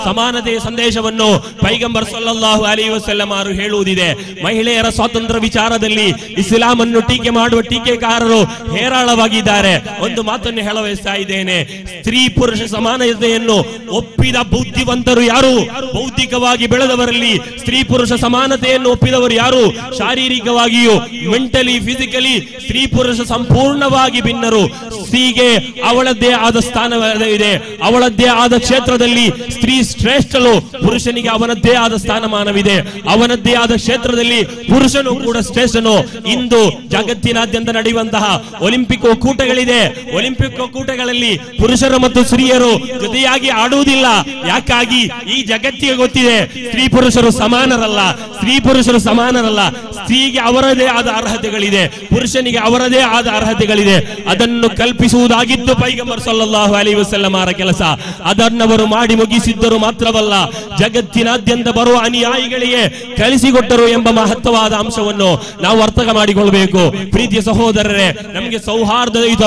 ಸಮಾನತೆಯ ಸಂದೇಶವನ್ನು ಪೈಗಂಬರ್ ಸಲ್ಲಲ್ಲಾಹು ಅಲೈಹಿ ವಸಲ್ಲಂ ಅವರು ಹೇಳುವುದಿದೆ. ಮಹಿಳೆಯರ ಸ್ವಾತಂತ್ರ್ಯ ವಿಚಾರದಲ್ಲಿ ಇಸ್ಲಾಂ ಅನ್ನು ಟೀಕೆ ಮಾಡುವ ಟೀಕೆಕಾರರು ಹೇರಾಳವಾಗಿದ್ದಾರೆ. ಒಂದು ಮಾತನ್ನು ಹೇಳಬಯಸ್ತಾ ಇದ್ದೇನೆ, ಸ್ತ್ರೀ ಪುರುಷ ಸಮಾನತೆಯನ್ನು ಒಪ್ಪಿದ ಬುದ್ಧಿವಂತರು ಯಾರು? ಬೌದ್ಧಿಕವಾಗಿ ಬೆಳೆದವರಲ್ಲಿ ಸ್ತ್ರೀ ಪುರುಷ ಸಮಾನತೆಯನ್ನು ಒಪ್ಪಿದವರು ಯಾರು? ಶಾರೀರಿಕವಾಗಿಯೂ ಮೆಂಟಲಿ ಫಿಸಿಕಲಿ ಸ್ತ್ರೀ ಪುರುಷ ಸಂಪೂರ್ಣವಾಗಿ ಭಿನ್ನರು. ಸ್ತ್ರೀಗೆ ಅವಳದ್ದೇ ಆದ ಸ್ಥಾನವಿದೆ, ಅವಳದ್ದೇ ಆದ ಕ್ಷೇತ್ರದಲ್ಲಿ ಸ್ತ್ರೀ ಶ್ರೇಷ್ಠಳು, ಪುರುಷನಿಗೆ ಅವನದ್ದೇ ಆದ ಸ್ಥಾನಮಾನವಿದೆ, ಅವನದ್ದೇ ಆದ ಕ್ಷೇತ್ರದಲ್ಲಿ ಪುರುಷನು ಕೂಡ ಶ್ರೇಷ್ಠನು. ಇಂದು ಜಗತ್ತಿನಾದ್ಯಂತ ನಡೆಯುವಂತಹ ಒಲಿಂಪಿಕ್ ಒಕ್ಕೂಟಗಳಿದೆ, ಒಲಿಂಪಿಕ್ ಒಕ್ಕೂಟಗಳಲ್ಲಿ ಪುರುಷರು ಮತ್ತು ಸ್ತ್ರೀಯರು ಜೊತೆಯಾಗಿ ಆಡುವುದಿಲ್ಲ. ಯಾಕಾಗಿ? ಈ ಜಗತ್ತಿಗೆ ಗೊತ್ತಿದೆ ಸ್ತ್ರೀ ಪುರುಷರು ಸಮಾನರಲ್ಲ, ಸ್ತ್ರೀ ಪುರುಷರು ಸಮಾನರಲ್ಲ. ಸ್ತ್ರೀಗೆ ಅವರದೇ ಆದ ಅರ್ಹತೆಗಳಿದೆ, ಪುರುಷನಿಗೆ ಅವರದೇ ಆದ ಅರ್ಹತೆಗಳಿದೆ. ಅದನ್ನು ಕಲ್ಪಿಸುವುದಾಗಿದ್ದು ಪೈಗಂಬರ್ ಸಲ್ಲಲ್ಲಾಹು ಅಲೈಹಿ ವಸಲ್ಲಂ ಅವರ ಕೆಲಸ. ಅದನ್ನವರು ಮಾಡಿ ಮುಗಿಸಿದ್ದರು ಮಾತ್ರವಲ್ಲ, ಜಗತ್ತಿನಾದ್ಯಂತ ಬರುವ ಅನುಯಾಯಿಗಳಿಗೆ ಕಲಿಸಿಕೊಟ್ಟರು ಎಂಬ ಮಹತ್ವವಾದ ಅಂಶವನ್ನು ನಾವು ಅರ್ಥ ಮಾಡಿಕೊಳ್ಳಬೇಕು. ಪ್ರೀತಿಯ ಸಹೋದರರೇ, ನಮಗೆ ಸೌಹಾರ್ದಯುತ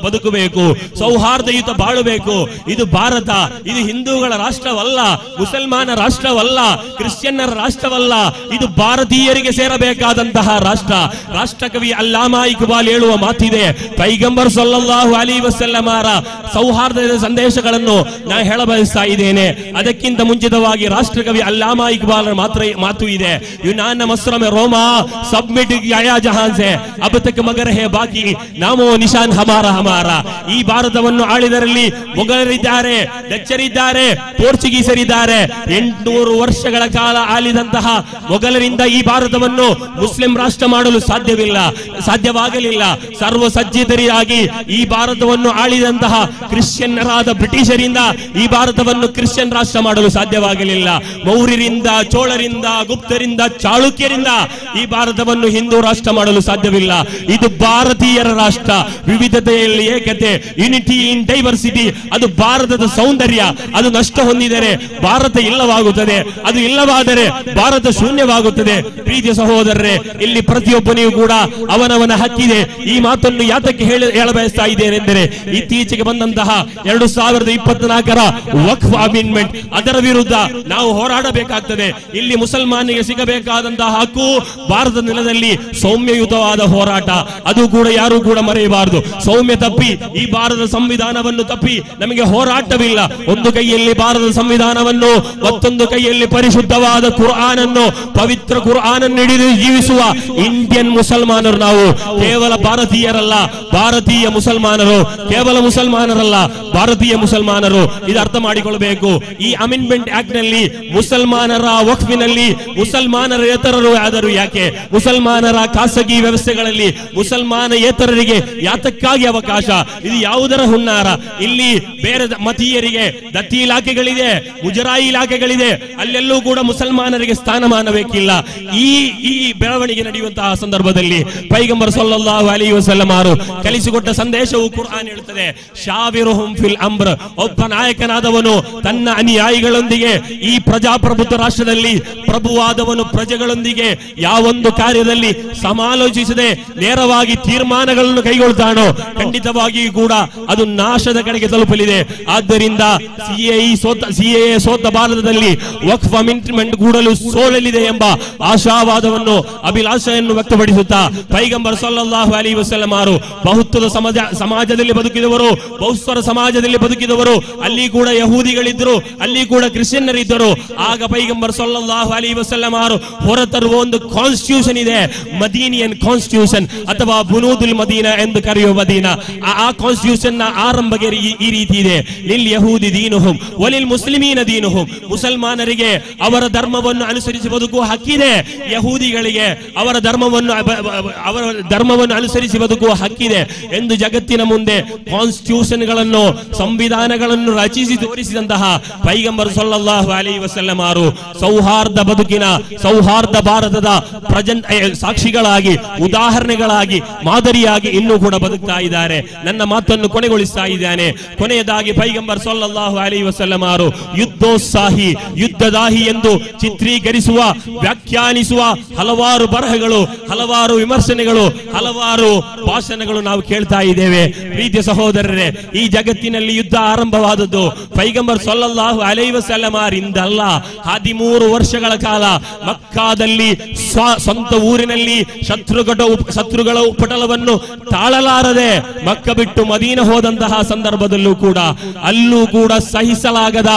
ಬದುಕಬೇಕು, ಸೌಹಾರ್ದಯುತ ಬಾಳಬೇಕು. ಇದು ಭಾರತ, ಇದು ಹಿಂದೂಗಳ ರಾಷ್ಟ್ರವಲ್ಲ, ಮುಸಲ್ಮಾನ ರಾಷ್ಟ್ರವಲ್ಲ, ಕ್ರಿಶ್ಚಿಯನ್ನರ ರಾಷ್ಟ್ರವಲ್ಲ, ಇದು ಭಾರತೀಯರಿಗೆ ಸೇರಬೇಕಾದಂತಹ ರಾಷ್ಟ್ರ. ರಾಷ್ಟ್ರಕವಿ ಅಲ್ಲಾಮಾ ಇಕ್ಬಾಲ್ ಹೇಳುವ ಮಾತಿದೆ, ಪೈಗಂಬರ್ ಸಲ್ಲಲ್ಲಾಹು ಅಲೈಹಿ ವಸಲ್ಲಂ ಅವರ ಸೌಹಾರ್ದದ ಸಂದೇಶಗಳನ್ನು ನಾನು ಹೇಳಬಯಸ್ತಾ ಇದ್ದೇನೆ. ಅದಕ್ಕಿಂತ ಮುಂಚಿತವಾಗಿ ರಾಷ್ಟ್ರಕವಿ ಅಲ್ಲಾಮಾ ಇಕ್ಬಾಲ್ ಮಾತು ಇದೆ, ಯುನಾನ್ ಮಸ್ರಮ ರೋಮಾ ಸಬ್ಮಿಟ್ ಆಯಾ ಜಹಾನ್ ಸೆ ಅಬ್ ತಕ್ ಮಗರ್ ಹೇ ಬಾಕಿ ನಾಮೋ ನಿಶಾನ್ ಹಮಾರ ಹಮಾರ. ಈ ಭಾರತವನ್ನು ಆಳಿದರಲ್ಲಿ ಮೊಘಲರಿದ್ದಾರೆ, ಡಚ್ಚರಿದ್ದಾರೆ, ಪೋರ್ಚುಗೀಸರಿದ್ದಾರೆ. 800 ವರ್ಷಗಳ ಕಾಲ ಆಳಿದಂತಹ ಮೊಘಲರಿಂದ ಈ ಭಾರತವನ್ನು ಮುಸ್ಲಿಂ ರಾಷ್ಟ್ರ ಮಾಡಲು ಸಾಧ್ಯವಾಗಲಿಲ್ಲ. ಸರ್ವಸಜ್ಜಿತರಿಯಾಗಿ ಈ ಭಾರತವನ್ನು ಆಳಿದಂತಹ ಕ್ರಿಶ್ಚಿಯನ್ನರಾದ ಬ್ರಿಟಿಷರಿಂದ ಈ ಭಾರತವನ್ನು ಕ್ರಿಶ್ಚಿಯನ್ ರಾಷ್ಟ್ರ ಮಾಡಲು ಸಾಧ್ಯವಾಗಲಿಲ್ಲ. ಮೌರ್ಯರಿಂದ, ಚೋಳರಿಂದ, ಗುಪ್ತರಿಂದ, ಚಾಳುಕ್ಯರಿಂದ ಈ ಭಾರತವನ್ನು ಹಿಂದೂ ರಾಷ್ಟ್ರ ಮಾಡಲು ಸಾಧ್ಯವಿಲ್ಲ. ಇದು ಭಾರತೀಯರ ರಾಷ್ಟ್ರ, ವಿವಿಧತೆಯಲ್ಲಿ ಏಕತೆ, ಯುನಿಟಿ ಇನ್ ಡೈವರ್ಸಿಟಿ. ಅದು ಭಾರತದ ಸೌಂದರ್ಯ. ಅದು ನಷ್ಟ ಹೊಂದಿದರೆ ಭಾರತ ಇಲ್ಲವಾಗುತ್ತದೆ, ಅದು ಇಲ್ಲವಾದರೆ ಭಾರತ ಶೂನ್ಯವಾಗುತ್ತದೆ. ಪ್ರೀತಿಯ ಸಹೋದರರೇ, ಇಲ್ಲಿ ಪ್ರತಿಯೊಬ್ಬನಿಗೂ ಕೂಡ ಅವನವನ ಹಕ್ಕಿದೆ. ಈ ಮಾತನ್ನು ಯಾತಕ್ಕೆ ಹೇಳಬಯಸ್ತಾ ಇದ್ದೇನೆಂದರೆ, ಇತ್ತೀಚೆಗೆ ಬಂದಂತಹ 2024ರ ವಕ್ಫ್ ಅಮೆಂಡ್ಮೆಂಟ್, ಅದರ ವಿರುದ್ಧ ನಾವು ಹೋರಾಡಬೇಕಾಗ್ತದೆ. ಇಲ್ಲಿ ಮುಸಲ್ಮಾನಿಗೆ ಸಿಗಬೇಕಾದಂತಹ ಹಕ್ಕು ಭಾರತದ ನೆಲದಲ್ಲಿ ಸೌಮ್ಯಯುತವಾದ ಹೋರಾಟ, ಅದು ಕೂಡ ಯಾರು ಕೂಡ ಮರೆಯಬಾರದು. ಸೌಮ್ಯ ತಪ್ಪಿ ಈ ಭಾರತದ ಸಂವಿಧಾನವನ್ನು ತಪ್ಪಿ ನಮಗೆ ಹೋರಾಟವಿಲ್ಲ. ಒಂದು ಕೈಯಲ್ಲಿ ಭಾರತದ ಸಂವಿಧಾನವನ್ನು, ಮತ್ತೊಂದು ಕೈಯಲ್ಲಿ ಪರಿಶುದ್ಧವಾದ ಕುರ್ಆನ್ ಅನ್ನು, ಪವಿತ್ರ ಕುರ್ಆನ್ ಅನ್ನು ಹಿಡಿದು ಜೀವಿಸುವ ಇಂಡಿಯನ್ ಮುಸಲ್ಮಾನರು ನಾವು. ಕೇವಲ ಭಾರತೀಯರಲ್ಲ, ಭಾರತೀಯ ಮುಸಲ್ಮಾನರು. ಕೇವಲ ಮುಸಲ್ಮಾನರಲ್ಲ, ಭಾರತೀಯ ಮುಸಲ್ಮಾನರು. ಇದು ಅರ್ಥ ಮಾಡಿಕೊಳ್ಳಬೇಕು. ಈ ಅಮೆಂಡ್ಮೆಂಟ್ ಆಕ್ಟ್ ನಲ್ಲಿ ಮುಸಲ್ಮಾನರ ವಕ್ಫಿನಲ್ಲಿ ಮುಸಲ್ಮಾನರೇತರರು ಆದರೂ ಯಾಕೆ, ಮುಸಲ್ಮಾನರ ಖಾಸಗಿ ವ್ಯವಸ್ಥೆಗಳಲ್ಲಿ ಮುಸಲ್ಮಾನೇತರರಿಗೆ ಯಾತಕ್ಕಾಗಿ ಅವಕಾಶ? ಇದು ಯಾವುದರ ಹುನ್ನಾರ? ಇಲ್ಲಿ ಬೇರೆ ಮತೀಯರಿಗೆ ದತ್ತಿ ಇಲಾಖೆಗಳಿದೆ, ಮುಜರಾಯಿ ಇಲಾಖೆಗಳಿದೆ, ಅಲ್ಲೆಲ್ಲೂ ಕೂಡ ಮುಸಲ್ಮಾನರಿಗೆ ಸ್ಥಾನಮಾನ ಬೇಕಿಲ್ಲ. ಈ ಬೆಳವಣಿಗೆ ನಡೆಯುವಂತಹ ಸಂದರ್ಭದಲ್ಲಿ ಪೈಗಂಬರ್ ಸಲ್ಲಲ್ಲಾಹು ಅಲೈಹಿ ವಸಲ್ಲಂ ಅವರು ಕಲಿಸಿಕೊಟ್ಟ ಸಂದೇಶವು ಕುರ್ಆನ್ ಹೇಳುತ್ತದೆ, ಶಾವಿರುಹುಂ ಫಿಲ್ ಅಮ್ರ್. ಒಬ್ಬ ನಾಯಕನಾದವನು ತನ್ನ ಅನುಯಾಯಿಗಳೊಂದಿಗೆ, ಈ ಪ್ರಜಾಪ್ರಭುತ್ವ ರಾಷ್ಟ್ರದಲ್ಲಿ ಪ್ರಭುವಾದವನು ಪ್ರಜೆಗಳೊಂದಿಗೆ ಯಾವೊಂದು ಕಾರ್ಯದಲ್ಲಿ ಸಮಾಲೋಚಿಸದೆ ನೇರವಾಗಿ ತೀರ್ಮಾನಗಳನ್ನು ಕೈಗೊಳ್ತಾನೋ ಖಂಡಿತವಾಗಿಯೂ ಕೂಡ ಅದು ನಾಶದ ಕಡೆಗೆ ತಲುಪಲಿದೆ. ಆದ್ದರಿಂದ ಸಿಎಎ ಸೋತ ಭಾರತದಲ್ಲಿ ವಕ್ಫ್ ಅಮೆಂಡ್ಮೆಂಟ್ ಕೂಡಲು ಸೋಲಲಿದೆ ಎಂಬ ಆಶಾವಾದವನ್ನು, ಅಭಿಲಾಷೆಯನ್ನು ವ್ಯಕ್ತಪಡಿಸುತ್ತಾ ಪೈಗಂಬರ್ ಸಲ್ಲಲ್ಲಾಹು ಅಲೈಹಿ ವಸಲ್ಲಂ ಅವರು ಬಹುತ್ವದ ಸಮಾಜದಲ್ಲಿ ಬದುಕಿದವರು, ಬಹುಸ್ವರ ಸಮಾಜದಲ್ಲಿ ಬದುಕಿದವರು. ಅಲ್ಲಿ ಕೂಡ ಯಹೂದಿಗಳಿದ್ದರು, ಅಲ್ಲಿ ಕೂಡ ಕ್ರಿಶ್ಚಿಯನ್ನರಿದ್ದರು. ಆಗ ಪೈಗಂಬರ್ ಸಲ್ಲಲ್ಲಾಹು ಅಲೈಹಿ ವಸಲ್ಲಂ ಅವರು ಹೊರತರುವ ಒಂದು ಕಾನ್ಸ್ಟಿಟ್ಯೂಷನ್ ಇದೆ, ಮದೀನಿಯನ್ ಕಾನ್ಸ್ಟಿಟ್ಯೂಷನ್ ಅಥವಾ ಬುನೂದುಲ್ ಮದೀನಾ ಎಂದು ಕರೆಯುವ ಮದೀನಾ. ಆ ಕಾನ್ಸ್ಟಿಟ್ಯೂಷನ್ ನ ಆರಂಭಗೆ ಈ ರೀತಿ ಇದೆ, ಲಿಲ್ ಯಹೂದಿ ದೀನುಹುಂ ವಲಿಲ್ ಮುಸ್ಲಿಮೀನ ದೀನುಹುಂ. ಮುಸಲ್ಮಾನರಿಗೆ ಅವರ ಧರ್ಮವನ್ನು ಅನುಸರಿಸಿ ಬದುಕುವ ಹಕ್ಕಿದೆ, ಯಹೂದಿಗಳಿಗೆ ಅವರ ಧರ್ಮವನ್ನು ಅನುಸರಿಸಿ ಬದುಕುವ ಹಕ್ಕಿದೆ ಎಂದು ಜಗತ್ತಿನ ಮುಂದೆ ಕಾನ್ಸ್ಟಿಟ್ಯೂಷನ್ ಗಳನ್ನು, ಸಂವಿಧಾನಗಳನ್ನು ರಚಿಸಿ ತೋರಿಸಿದಂತಹ ಪೈಗಂಬರ್ ಸಲ್ಲಲ್ಲಾಹು ಅಲೈಹಿ ವಸಲ್ಲಂ ಅವರು ಸೌಹಾರ್ದ ಬದುಕಿನ, ಸೌಹಾರ್ದ ಭಾರತದ ಸಾಕ್ಷಿಗಳಾಗಿ, ಉದಾಹರಣೆಗಳಾಗಿ, ಮಾದರಿಯಾಗಿ ಇನ್ನೂ ಕೂಡ ಬದುಕ್ತಾ ಇದ್ದಾರೆ. ನನ್ನ ಮಾತನ್ನು ಕೊನೆಗೊಳಿಸ್ತಾ ಇದ್ದಾನೆ. ಕೊನೆಯದಾಗಿ ಪೈಗಂಬರ್ ಸಲ್ಲಲ್ಲಾಹು ಅಲೈಹಿ ವಸಲ್ಲಂ ಅವರು ಯುದ್ಧೋತ್ಸಾಹಿ, ಯುದ್ಧದಾಹಿ ಎಂದು ಚಿತ್ರೀಕರಿಸುವ, ವ್ಯಾಖ್ಯಾನಿಸುವ ಹಲವಾರು ಬರಹಗಳು, ಹಲವಾರು ವಿಮರ್ಶನೆಗಳು, ಹಲವಾರು ಭಾಷಣಗಳು ನಾವು ಕೇಳ್ತಾ ಇದ್ದೇವೆ. ಪ್ರೀತಿಯ ಸಹೋದರರೇ, ಈ ಜಗತ್ತಿನಲ್ಲಿ ಯುದ್ಧ ಆರಂಭವಾದದ್ದು ಪೈಗಂಬರ್ ಸಲ್ಲಲ್ಲಾಹು ಅಲೈಹಿ ವಸಲ್ಲಂ ಅವರಿಂದಲ್ಲ. 13 ವರ್ಷಗಳ ಕಾಲ ಮಕ್ಕಾದಲ್ಲಿ ಸ್ವಂತ ಊರಿನಲ್ಲಿ ಶತ್ರುಗಳ ಉಪಟಳವನ್ನು ತಾಳಲಾರದೆ ಮಕ್ಕ ಬಿಟ್ಟು ಮದೀನಾ ಹೋದಂತಹ ಸಂದರ್ಭದಲ್ಲೂ ಕೂಡ, ಅಲ್ಲೂ ಕೂಡ ಸಹಿಸಲಾಗದ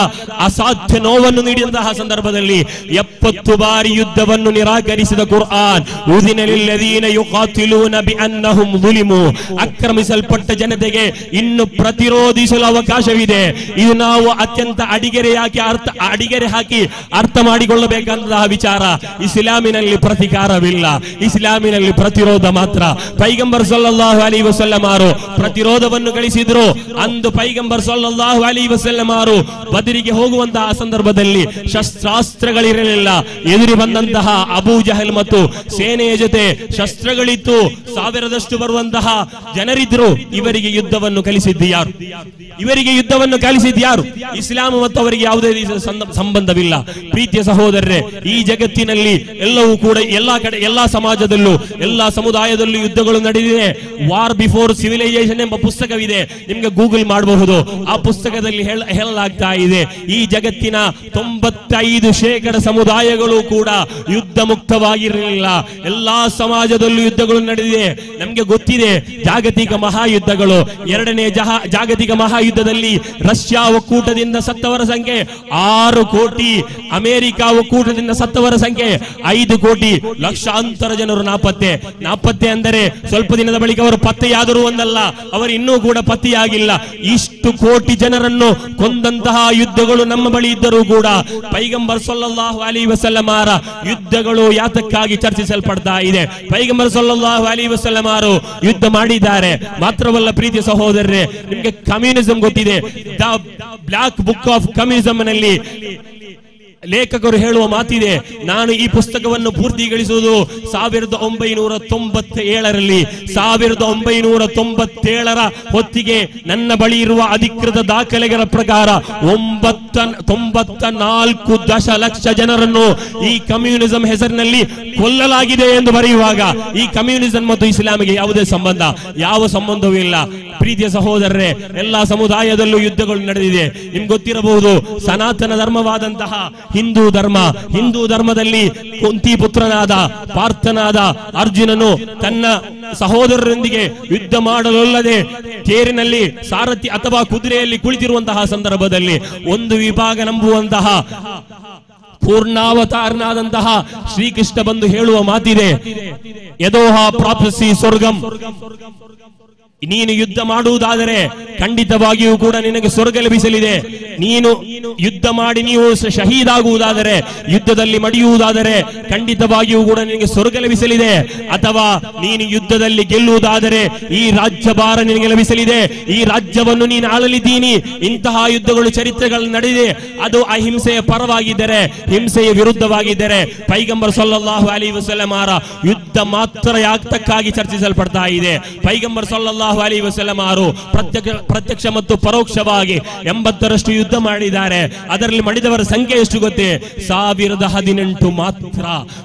ಅಸಾಧ್ಯ ನೋವನ್ನು ನೀಡಿದಂತಹ ಸಂದರ್ಭದಲ್ಲಿ 70 ಬಾರಿ ಯುದ್ಧವನ್ನು ನಿರಾಕರಿಸಿದ ಕುರ್ಆನ್, ಉದಿನ ಲಿಲ್ಲದೀನ ಯುಕಾತಿಲೂನ ಬಿಅನ್ನಹುಂ ದುಲಿಮು. ಆಕ್ರಮಿಸಲ್ಪಟ್ಟ ಜನತೆಗೆ ಇನ್ನು ಪ್ರತಿರೋಧಿಸಲು ಅವಕಾಶವಿದೆ. ಇದು ನಾವು ಅತ್ಯಂತ ಅಡಿಗೆರೆ ಹಾಕಿ ಅರ್ಥ ಮಾಡಿಕೊಳ್ಳಬೇಕಾದಂತಹ ವಿಚಾರ. ಇಸ್ಲಾಮಿನಲ್ಲಿ ಪ್ರತಿಕಾರವಿಲ್ಲ, ಇಸ್ಲಾಮಿನಲ್ಲಿ ಪ್ರತಿರೋಧ ಮಾತ್ರ. ಪೈಗಂಬರ್ ಸಲ್ಲಲ್ಲಾಹು ಅಲೈಹಿ ವಸಲ್ಲಂ ಅವರು ಪ್ರತಿರೋಧವನ್ನು ಗಳಿಸಿದ್ರು. ಅಂದು ಪೈಗಂಬರ್ ಸಲ್ಲಲ್ಲಾಹು ಅಲೈಹಿ ವಸಲ್ಲಂ ಅವರು ಬದರಿಗೆ ಹೋಗುವಂತಹ ಸಂದರ್ಭದಲ್ಲಿ ಶಸ್ತ್ರಾಸ್ತ್ರಗಳಿರಲಿಲ್ಲ. ಎದುರು ಬಂದಂತಹ ಅಬೂ ಜಹಲ್ ಮತ್ತು ಸೇನೆಯ ಜೊತೆ ಶಸ್ತ್ರಗಳಿತ್ತು, 1000ದಷ್ಟು ಬರುವಂತಹ ಜನರಿದ್ರು. ಇವರಿಗೆ ಯುದ್ಧವನ್ನು ಕಲಿಸಿದ್ದು ಯಾರು? ಇವರಿಗೆ ಯುದ್ಧವನ್ನು ಕಲಿಸಿದ್ದು ಯಾರು? ಇಸ್ಲಾಂ ಮತ್ತು ಅವರಿಗೆ ಯಾವುದೇ ರೀತಿಯ ಸಂಬಂಧವಿಲ್ಲ. ಪ್ರೀತಿಯ ಸಹೋದರರೇ, ಈ ಜಗತ್ತಿನಲ್ಲಿ ಎಲ್ಲವೂ ಕೂಡ ಎಲ್ಲಾ ಕಡೆ, ಎಲ್ಲಾ ಸಮಾಜದಲ್ಲೂ, ಎಲ್ಲಾ ಸಮುದಾಯದಲ್ಲೂ ಯುದ್ಧಗಳು ನಡೆದಿದೆ. ವಾರ್ ಬಿಫೋರ್ ಸಿವಿಲೈಸೇಷನ್ ಎಂಬ ಪುಸ್ತಕವಿದೆ, ನಿಮ್ಗೆ ಗೂಗಲ್ ಮಾಡಬಹುದು. ಆ ಪುಸ್ತಕದಲ್ಲಿ ಹೇಳಲಾಗ್ತಾ ಇದೆ, ಈ ಜಗತ್ತಿನ 95% ಸಮುದಾಯಗಳು ಕೂಡ ಯುದ್ಧ ಮುಕ್ತವಾಗಿರಲಿಲ್ಲ. ಎಲ್ಲಾ ಸಮಾಜದಲ್ಲೂ ಯುದ್ಧಗಳು ನಡೆದಿದೆ. ನಮ್ಗೆ ಗೊತ್ತಿದೆ ಜಾಗತಿಕ ಮಹಾಯುದ್ಧಗಳು. 2ನೇ ಜಾಗತಿಕ ಮಹಾಯುದ್ಧದಲ್ಲಿ ರಷ್ಯಾ ಒಕ್ಕೂಟದಿಂದ ಸತ್ತವರ ಸಂಖ್ಯೆ 6 ಕೋಟಿ, ಅಮೆರಿಕ ಒಕ್ಕೂಟದಿಂದ ಸತ್ತವರ ಸಂಖ್ಯೆ 5 ಕೋಟಿ. ಲಕ್ಷಾಂತರ ಜನರು ನಾಪತ್ತೆ ಅಂದರೆ ಸ್ವಲ್ಪ ದಿನದ ಬಳಿಕ ಅವರು ಪತ್ತೆಯಾದರೂ ಒಂದಲ್ಲ, ಅವರು ಇನ್ನೂ ಕೂಡ ಪತ್ತೆಯಾಗಿಲ್ಲ. ಇಷ್ಟು ಕೋಟಿ ಜನರನ್ನು ಕೊಂದಂತಹ ಯುದ್ಧಗಳು ನಮ್ಮ ಬಳಿ ಇದ್ದರೂ ಕೂಡ ಪೈಗಂಬರ್ ಸಲ್ಲಲ್ಲಾಹು ಅಲೈಹಿ ವಸಲ್ಲಂ ಅವರ ಯುದ್ಧಗಳು ಯಾತಕ್ಕಾಗಿ ಚರ್ಚಿಸಲ್ಪಡ್ತಾ ಇದೆ? ಪೈಗಂಬರ್ ಸಲ್ಲಲ್ಲಾಹು ಅಲೈಹಿ ವಸಲ್ಲಂ ಅವರು ಯುದ್ಧ ಮಾಡಿದ್ದಾರೆ. ಮಾತ್ರವಲ್ಲ ಪ್ರೀತಿಯ ಸಹೋದರರೇ, ನಿಮಗೆ ಕಮ್ಯುನಿಸಂ ಗೊತ್ತಿದೆ. The black book of communism ನಲ್ಲಿ ಲೇಖಕರು ಹೇಳುವ ಮಾತಿದೆ, ನಾನು ಈ ಪುಸ್ತಕವನ್ನು ಪೂರ್ತಿಗೊಳಿಸುವುದು 1997ರಲ್ಲಿ. 1997ರ ಹೊತ್ತಿಗೆ ನನ್ನ ಬಳಿ ಇರುವ ಅಧಿಕೃತ ದಾಖಲೆಗಳ ಪ್ರಕಾರ 9 94 ದಶಲಕ್ಷ ಜನರನ್ನು ಈ ಕಮ್ಯುನಿಸಂ ಹೆಸರಿನಲ್ಲಿ ಕೊಲ್ಲಲಾಗಿದೆ ಎಂದು ಬರೆಯುವಾಗ ಈ ಕಮ್ಯುನಿಸಂ ಮತ್ತು ಇಸ್ಲಾಮಿಗೆ ಯಾವುದೇ ಸಂಬಂಧ? ಯಾವ ಸಂಬಂಧವೂ ಇಲ್ಲ. ಪ್ರೀತಿಯ ಸಹೋದರರೇ, ಎಲ್ಲಾ ಸಮುದಾಯದಲ್ಲೂ ಯುದ್ಧಗಳು ನಡೆದಿದೆ. ನಿಮ್ಗೆ ಗೊತ್ತಿರಬಹುದು, ಸನಾತನ ಧರ್ಮವಾದಂತಹ ಹಿಂದೂ ಧರ್ಮದಲ್ಲಿ ಕುಂತಿ ಪುತ್ರನಾದ ಪಾರ್ಥನಾದ ಅರ್ಜುನನು ತನ್ನ ಸಹೋದರರೊಂದಿಗೆ ಯುದ್ಧ ಮಾಡಲೊಲ್ಲದೆ ತೇರಿನಲ್ಲಿ ಸಾರಥಿ ಅಥವಾ ಕುದುರೆಯಲ್ಲಿ ಕುಳಿತಿರುವಂತಹ ಸಂದರ್ಭದಲ್ಲಿ ಒಂದು ವಿಭಾಗ ನಂಬುವಂತಹ ಪೂರ್ಣಾವತಾರನಾದಂತಹ ಶ್ರೀಕೃಷ್ಣ ಬಂದು ಹೇಳುವ ಮಾತಿದೆ, ಯದೋಹ ಪ್ರಾಪ್ಸಿ ಸ್ವರ್ಗಂ, ನೀನು ಯುದ್ಧ ಮಾಡುವುದಾದರೆ ಖಂಡಿತವಾಗಿಯೂ ಕೂಡ ನಿನಗೆ ಸ್ವರ್ಗ ಲಭಿಸಲಿದೆ. ನೀನು ಯುದ್ಧ ಮಾಡಿ ನೀವು ಶಹೀದಾಗುವುದಾದರೆ, ಯುದ್ಧದಲ್ಲಿ ಮಡಿಯುವುದಾದರೆ ಖಂಡಿತವಾಗಿಯೂ ಕೂಡ ನಿನಗೆ ಸ್ವರ್ಗ ಲಭಿಸಲಿದೆ. ಅಥವಾ ನೀನು ಯುದ್ಧದಲ್ಲಿ ಗೆಲ್ಲುವುದಾದರೆ ಈ ರಾಜ್ಯಭಾರ ನಿನಗೆ ಲಭಿಸಲಿದೆ, ಈ ರಾಜ್ಯವನ್ನು ನೀನು ಆಳಲಿದ್ದೀನಿ. ಇಂತಹ ಯುದ್ಧಗಳು ಚರಿತ್ರೆಗಳು ನಡೆದಿದೆ. ಅದು ಅಹಿಂಸೆಯ ಪರವಾಗಿದ್ದರೆ, ಹಿಂಸೆಯ ವಿರುದ್ಧವಾಗಿದ್ದರೆ ಪೈಗಂಬರ್ ಸಲ್ಲಲ್ಲಾಹು ಅಲೈಹಿ ವಸಲ್ಲಂ ಅವರ ಯುದ್ಧ ಮಾತ್ರ ಯಾತಕ್ಕಾಗಿ ಚರ್ಚಿಸಲ್ಪಡ್ತಾ ಇದೆ. ಪೈಗಂಬರ್ ಸಲ್ಲಲ್ಲಾಹು ಅಲೈಹಿ ವಸಲ್ಲಂ ಅವರು ಪ್ರತ್ಯಕ್ಷ ಮತ್ತು ಪರೋಕ್ಷವಾಗಿ 80ರಷ್ಟು ಯುದ್ಧ ಮಾಡಿದ್ದಾರೆ. ಅದರಲ್ಲಿ ಮಡಿದವರ ಸಂಖ್ಯೆ ಎಷ್ಟು ಗೊತ್ತೇ? 1018 ಮಾತ್ರ.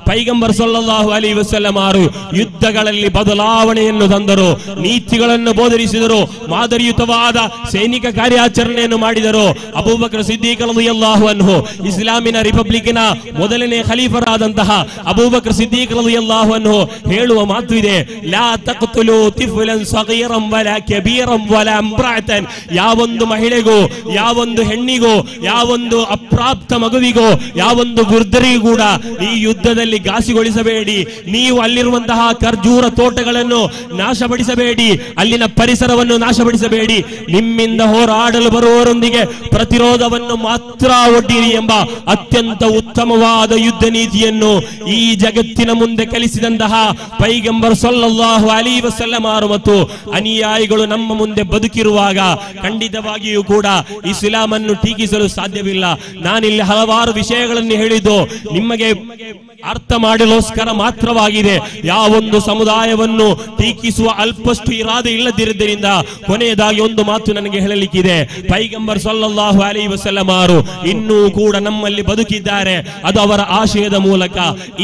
ಪೈಗಂಬರ್ ಸಲ್ಲಲ್ಲಾಹು ಅಲೈಹಿ ವಸಲ್ಲಂ ಅವರು ಯುದ್ಧಗಳಲ್ಲಿ ಬದಲಾವಣೆಯನ್ನು ತಂದರು, ನೀತಿಗಳನ್ನು ಬೋಧಿಸಿದರು, ಮಾದರಿಯುತವಾದ ಸೈನಿಕ ಕಾರ್ಯಾಚರಣೆಯನ್ನು ಮಾಡಿದರು. ಅಬೂಬಕರ್ ಸಿದ್ದೀಕ್ ರಲಿಯಲ್ಲಾಹು ಅನ್ಹು, ಇಸ್ಲಾಮಿನ ರಿಪಬ್ಲಿಕ್ಕಿನ ಮೊದಲನೇ ಖಲೀಫರಾದಂತಹ ಅಬೂಬಕರ್ ಸಿದ್ದೀಕ್ ರಲಿಯಲ್ಲಾಹು ಅನ್ಹು ಹೇಳುವ ಮಾತು ಇದೆ, ಲಾ ತಖ್ತುಲು ತಿಫ್ಲನ್ ಸಗೀರನ್ ವಲಾ ಕಬೀರನ್ ವಲಾ ಇಮ್ರಾಅತನ್. ಯಾವೊಂದು ಮಹಿಳೆಗೂ, ಯಾವೊಂದು ಹೆಣ್ಣಿಗೂ, ಯಾವೊಂದು ಅಪ್ರಾಪ್ತ ಮಗುವಿಗೂ, ಯಾವೊಂದು ವೃದ್ಧರಿಗೂ ಕೂಡ ಈ ಯುದ್ಧದಲ್ಲಿ ಘಾಸಿಗೊಳಿಸಬೇಡಿ. ನೀವು ಅಲ್ಲಿರುವಂತಹ ಖರ್ಜೂರ ತೋಟಗಳನ್ನು ನಾಶಪಡಿಸಬೇಡಿ, ಅಲ್ಲಿನ ಪರಿಸರವನ್ನು ನಾಶಪಡಿಸಬೇಡಿ. ನಿಮ್ಮಿಂದ ಹೋರಾಡಲು ಬರುವವರೊಂದಿಗೆ ಪ್ರತಿರೋಧವನ್ನು ಮಾತ್ರ ಒಡ್ಡಿರಿ ಎಂಬ ಅತ್ಯಂತ ಉತ್ತಮವಾದ ಯುದ್ಧ ನೀತಿಯನ್ನು ಈ ಜಗತ್ತಿನ ಮುಂದೆ ಕಲಿಸಿದಂತಹ ಪೈಗಂಬರ್ ಸಲ್ಲಲ್ಲಾಹು ಅಲೈಹಿ ವಸಲ್ಲಂ ಅವರು ಮತ್ತು ಅನುಯಾಯಿಗಳು ನಮ್ಮ ಮುಂದೆ ಬದುಕಿರುವಾಗ ಖಂಡಿತವಾಗಿಯೂ ಕೂಡ ಇಸ್ಲಾಮನ್ನು ಟೀಕಿಸಲು ಸಾಧ್ಯವಿಲ್ಲ. ನಾನಿಲ್ಲಿ ಹಲವಾರು ವಿಷಯಗಳನ್ನು ಹೇಳಿದ್ದು ನಿಮಗೆ ಅರ್ಥ ಮಾಡಲೋಸ್ಕರ ಮಾತ್ರವಾಗಿದೆ. ಯಾವೊಂದು ಸಮುದಾಯವನ್ನು ಟೀಕಿಸುವ ಅಲ್ಪಷ್ಟು ಇರಾದೆ ಇಲ್ಲದಿರುವುದರಿಂದ ಕೊನೆಯದಾಗಿ ಒಂದು ಮಾತು ನನಗೆ ಹೇಳಲಿಕ್ಕಿದೆ. ಪೈಗಂಬರ್ ಸಲ್ಲಲ್ಲಾಹು ಅಲೈಹಿ ವಸಲ್ಲಂ ಅವರು ಇನ್ನೂ ಕೂಡ ನಮ್ಮಲ್ಲಿ ಬದುಕಿದ್ದಾರೆ. ಅದು ಅವರ ಆಶಯದ ಮೂಲಕ.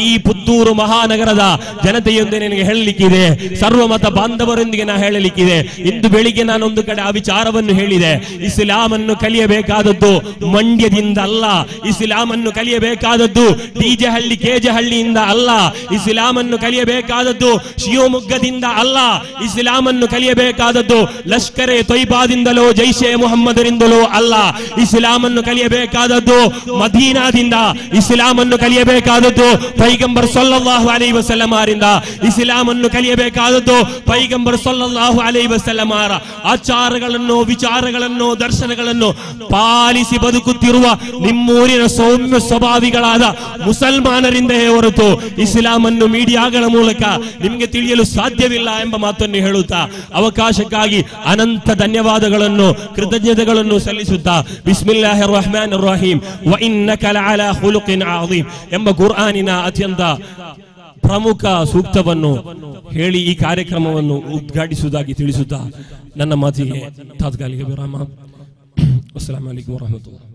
ಈ ಪುತ್ತೂರು ಮಹಾನಗರದ ಜನತೆಯೊಂದಿಗೆ ನನಗೆ ಹೇಳಲಿಕ್ಕಿದೆ, ಸರ್ವಮತ ಬಾಂಧವರೊಂದಿಗೆ ನಾ ಹೇಳಲಿಕ್ಕಿದೆ. ಇಂದು ಬೆಳಿಗ್ಗೆ ನಾನೊಂದು ಕಡೆ ಆ ವಿಚಾರವನ್ನು ಹೇಳಿದೆ. ಇಸ್ಲಾಮನ್ನು ಕಲಿಯಬೇಕಾದದ್ದು ಮಂಡ್ಯದಿಂದ ಅಲ್ಲ, ಇಸ್ಲಾಮನ್ನು ಕಲಿಯಬೇಕಾದದ್ದು ಡಿಜೆ ಹಳ್ಳಿ ಕೆಜೆ ಹಳ್ಳಿಯಿಂದ ಅಲ್ಲ, ಇಸ್ಲಾಮನ್ನು ಕಲಿಯಬೇಕಾದದ್ದು ಶಿವಮೊಗ್ಗದಿಂದ ಅಲ್ಲ, ಇಸ್ಲಾಮನ್ನು ಕಲಿಯಬೇಕಾದದ್ದು ಲಷ್ಕರೆ ತೊಯ್ಬಾದಿಂದಲೋ ಜೈಷೆ ಮುಹಮ್ಮದರಿಂದಲೋ ಅಲ್ಲ, ಇಸ್ಲಾಮನ್ನು ಕಲಿಯಬೇಕಾದದ್ದು ಮದೀನಾದಿಂದ, ಇಸ್ಲಾಮನ್ನು ಕಲಿಯಬೇಕಾದದ್ದು ಪೈಗಂಬರ್ ಸಲ್ಲಲ್ಲಾಹು ಅಲೈಹಿ ವಸಲ್ಲಂ ಅವರಿಂದ, ಇಸ್ಲಾಮನ್ನು ಕಲಿಯಬೇಕಾದದ್ದು ಪೈಗಂಬರ್ ಸಲ್ಲಲ್ಲಾಹು ಅಲೈಹಿ ವಸಲ್ಲಂ ಅವರ ಆಚಾರಗಳನ್ನು, ವಿಚಾರಗಳನ್ನು, ದರ್ಶನಗಳನ್ನು ಪಾಲಿಸಿ ಬದುಕುತ್ತಿರುವ ನಿಮ್ಮೂರಿನ ಸೌಮ್ಯ ಸ್ವಭಾವಿಗಳಾದ ಮುಸಲ್ಮಾನರಿಂದ ಹೊರತು ಇಸ್ಲಾಮನ್ನು ಮೀಡಿಯಾಗಳ ಮೂಲಕ ನಿಮಗೆ ತಿಳಿಯಲು ಸಾಧ್ಯವಿಲ್ಲ ಎಂಬ ಮಾತನ್ನು ಹೇಳುತ್ತಾ ಅವಕಾಶಕ್ಕಾಗಿ ಅನಂತ ಧನ್ಯವಾದಗಳನ್ನು, ಕೃತಜ್ಞತೆಗಳನ್ನು ಸಲ್ಲಿಸುತ್ತಾ ಬಿಸ್ಮಿಲ್ಲಾಹಿರ್ ರಹ್ಮಾನಿರ್ ರಹೀಂ ವ ಇನ್ನಕ ಲಅಲಾ ಖುಲುಕಿನ್ ಅಜೀಮ್ ಎಂಬ ಕುರ್ಆನಿನ ಅತ್ಯಂತ ಪ್ರಮುಖ ಸೂಕ್ತವನ್ನು ಹೇಳಿ ಈ ಕಾರ್ಯಕ್ರಮವನ್ನು ಉದ್ಘಾಟಿಸುವುದಾಗಿ ತಿಳಿಸುತ್ತಾ ನನ್ನ ಮಾತಿಗೆ ತಾತ್ಕಾಲಿಕ ವಿರಾಮ. ಅಸ್ಸಲಾಮು ಅಲೈಕುಂ ವರಹಮತುಲ್ಲಾಹ್.